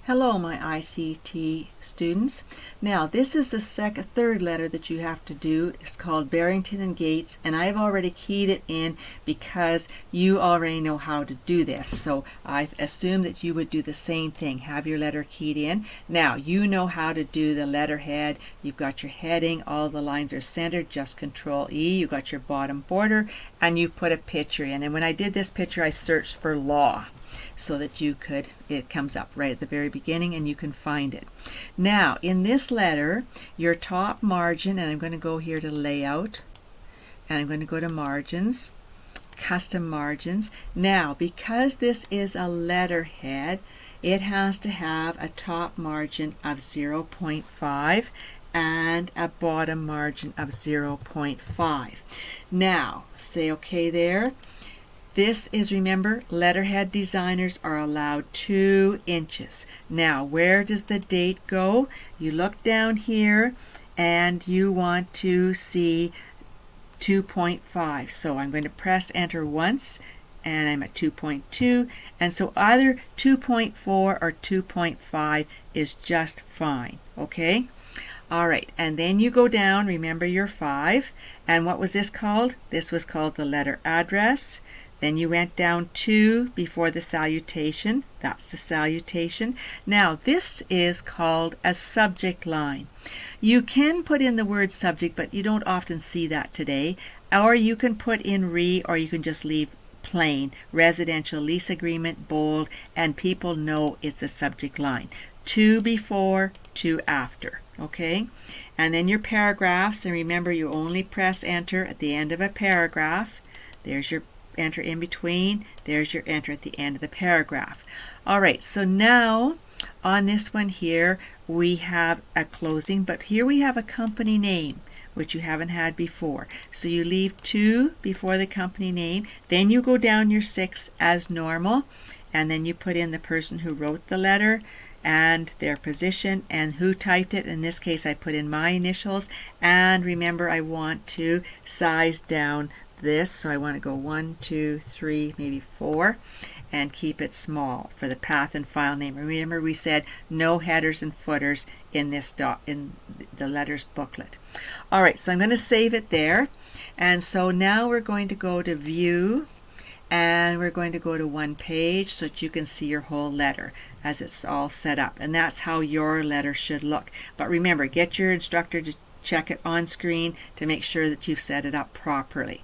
Hello, my ICT students. Now, this is the third letter that you have to do. It's called Barrington and Gates, and I've already keyed it in because you already know how to do this. So I assume that you would do the same thing. Have your letter keyed in. Now, you know how to do the letterhead. You've got your heading. All the lines are centered. Just Control E. You got your bottom border, and you put a picture in. And when I did this picture, I searched for law, so that it comes up right at the very beginning and you can find it. Now, in this letter, your top margin, and I'm going to go here to Layout, and I'm going to go to Margins, Custom Margins. Now, because this is a letterhead, it has to have a top margin of 0.5 and a bottom margin of 0.5. Now, say OK there. This is, remember, letterhead designers are allowed 2 inches. Now, where does the date go? You look down here and you want to see 2.5. So I'm going to press enter once and I'm at 2.2. And so either 2.4 or 2.5 is just fine. Okay? All right, and then you go down, remember your 5. And what was this called? This was called the letter address. Then you went down 2 before the salutation. That's the salutation. Now, this is called a subject line. You can put in the word subject, but you don't often see that today. Or you can put in or you can just leave plain. Residential lease agreement, bold, and people know it's a subject line. 2 before, 2 after. Okay? And then your paragraphs, and remember you only press enter at the end of a paragraph. There's your enter in between, there's your enter at the end of the paragraph. Alright, so now on this one here we have a closing, but here we have a company name which you haven't had before. So you leave 2 before the company name, then you go down your 6 as normal, and then you put in the person who wrote the letter and their position and who typed it. In this case I put in my initials, and remember I want to size down this, so I want to go 1, 2, 3, maybe 4, and keep it small for the path and file name. Remember we said no headers and footers in this in the letters booklet. All right, so I'm going to save it there, and so now we're going to go to View, and we're going to go to one page so that you can see your whole letter as it's all set up, and that's how your letter should look. But remember, get your instructor to check it on screen to make sure that you've set it up properly.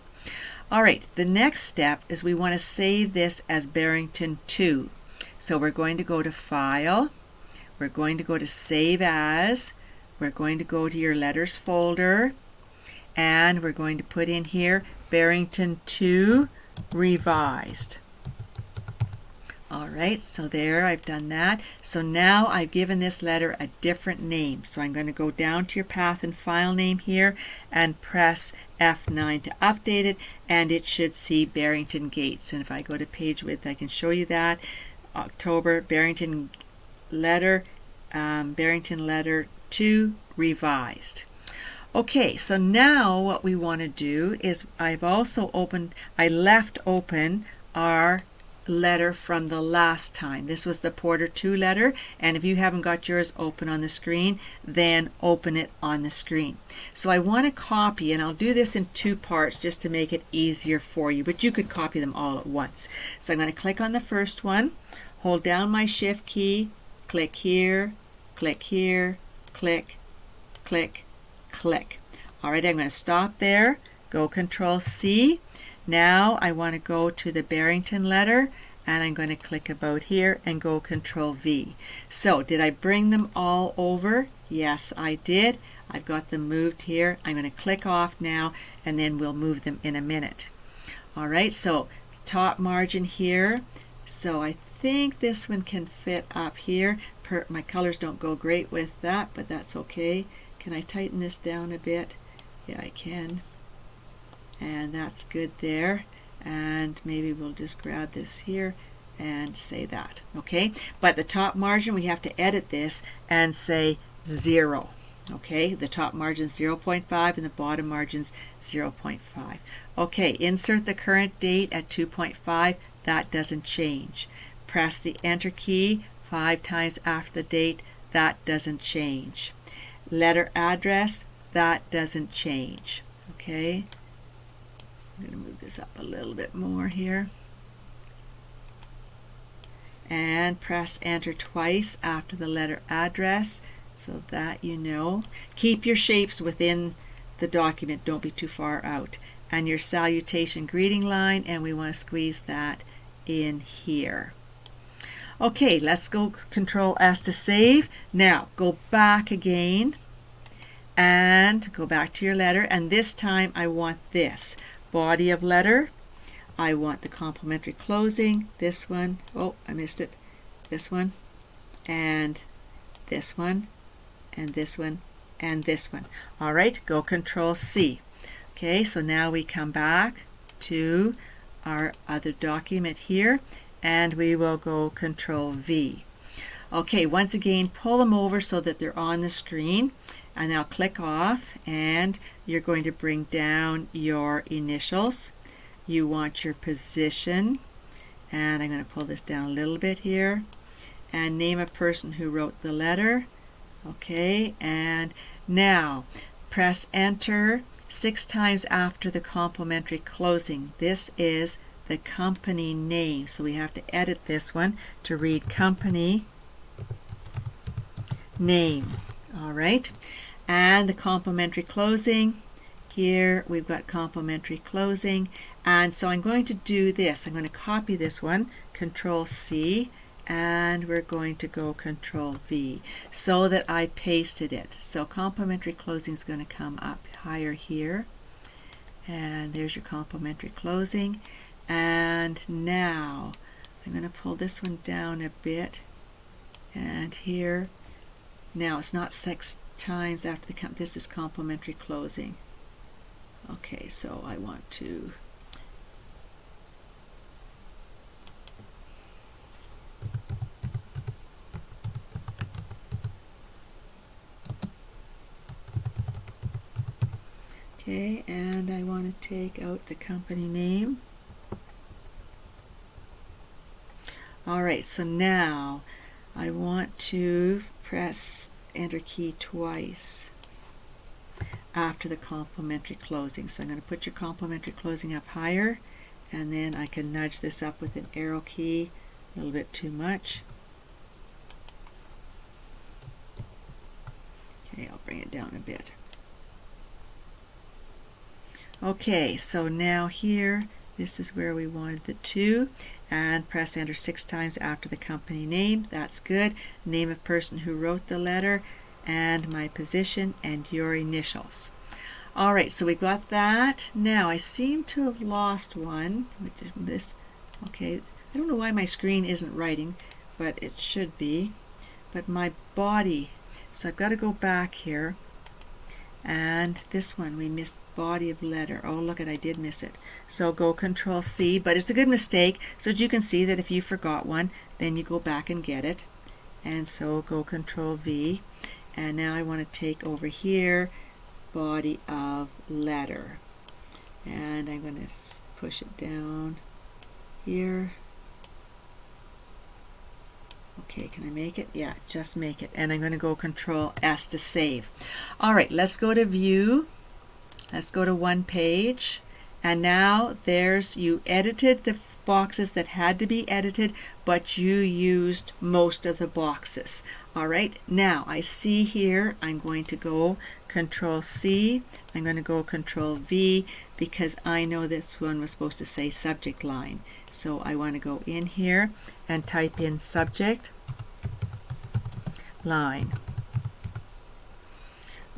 Alright, the next step is we want to save this as Barrington 2. So we're going to go to File, we're going to go to Save As, we're going to go to your Letters folder, and we're going to put in here Barrington 2 Revised. Alright, so there, I've done that. So now I've given this letter a different name. So I'm going to go down to your path and file name here and press F9 to update it, and it should see Barrington Gates. And if I go to page width, I can show you that. October, Barrington letter 2 revised. Okay, so now what we want to do is I left open our letter from the last time. This was the Porter 2 letter, and if you haven't got yours open on the screen, then open it on the screen. So I want to copy, and I'll do this in 2 parts just to make it easier for you, but you could copy them all at once. So I'm going to click on the first one, hold down my Shift key, click here, click here, click, click, click. Alright, I'm going to stop there, go Control C. Now I want to go to the Barrington letter, and I'm going to click about here and go Control V. So did I bring them all over? Yes, I did. I've got them moved here. I'm going to click off now, and then we'll move them in a minute. Alright, so top margin here. So I think this one can fit up here. My colors don't go great with that, but that's okay. Can I tighten this down a bit? Yeah, I can. And that's good there, and maybe we'll just grab this here and say that. Okay, but the top margin, we have to edit this and say 0. Okay, the top margin 0.5 and the bottom margin's 0.5. Okay, insert the current date at 2.5. That doesn't change. Press the enter key 5 times after the date, that doesn't change. Letter address, that doesn't change. Okay, I'm going to move this up a little bit more here. And press enter twice after the letter address so that you know. Keep your shapes within the document, don't be too far out. And your salutation greeting line, and we want to squeeze that in here. Okay, let's go Control S to save. Now go back again and go back to your letter, and this time I want this body of letter. I want the complementary closing, this one, oh I missed it, this one, and this one, and this one, and this one. Alright, go Control C. Okay, so now we come back to our other document here, and we will go Control V. Okay, once again pull them over so that they're on the screen, and now click off, and you're going to bring down your initials. You want your position, and I'm going to pull this down a little bit here, and name a person who wrote the letter. Okay, and now press enter 6 times after the complementary closing. This is the company name, so we have to edit this one to read company name. Alright, and the complementary closing, here we've got complementary closing, and so I'm going to do this. I'm going to copy this one, Control C, and we're going to go Control V so that I pasted it. So complementary closing is going to come up higher here, and there's your complementary closing. And now I'm going to pull this one down a bit, and here, now it's not 6 times after the this is complementary closing. Okay, so I want to okay, and I want to take out the company name. Alright, so now I want to press enter key twice after the complementary closing. So I'm going to put your complementary closing up higher, and then I can nudge this up with an arrow key, a little bit too much. Okay, I'll bring it down a bit. Okay, so now here, this is where we wanted the 2, and press enter 6 times after the company name. That's good. Name of person who wrote the letter, and my position, and your initials. Alright, so we got that. Now I seem to have lost one, which is this. Okay, I don't know why my screen isn't writing, but it should be. But my body, so I've got to go back here, and this one we missed body of letter. Oh look it, I did miss it. So go Control C, but it's a good mistake, so that you can see that if you forgot one, then you go back and get it. And so go Control V, and now I want to take over here body of letter, and I'm going to push it down here. Okay, can I make it? Yeah, just make it. And I'm going to go Control S to save. Alright, let's go to View. Let's go to One Page. And now there's, you edited the boxes that had to be edited, but you used most of the boxes. Alright, now I see here I'm going to go Control C. I'm going to go Control V because I know this one was supposed to say subject line. So I want to go in here and type in subject line.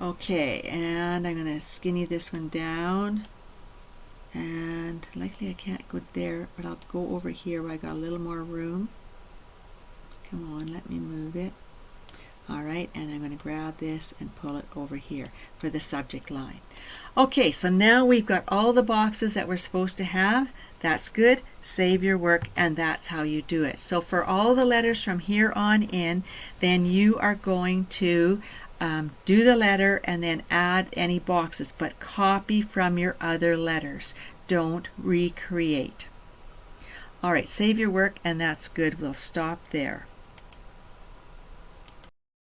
Okay, and I'm going to skinny this one down, and likely I can't go there, but I'll go over here where I got a little more room. Come on, let me move it. Alright, and I'm going to grab this and pull it over here for the subject line. Okay, so now we've got all the boxes that we're supposed to have. That's good. Save your work, and that's how you do it. So for all the letters from here on in, then you are going to do the letter and then add any boxes, but copy from your other letters. Don't recreate. Alright, save your work, and that's good. We'll stop there.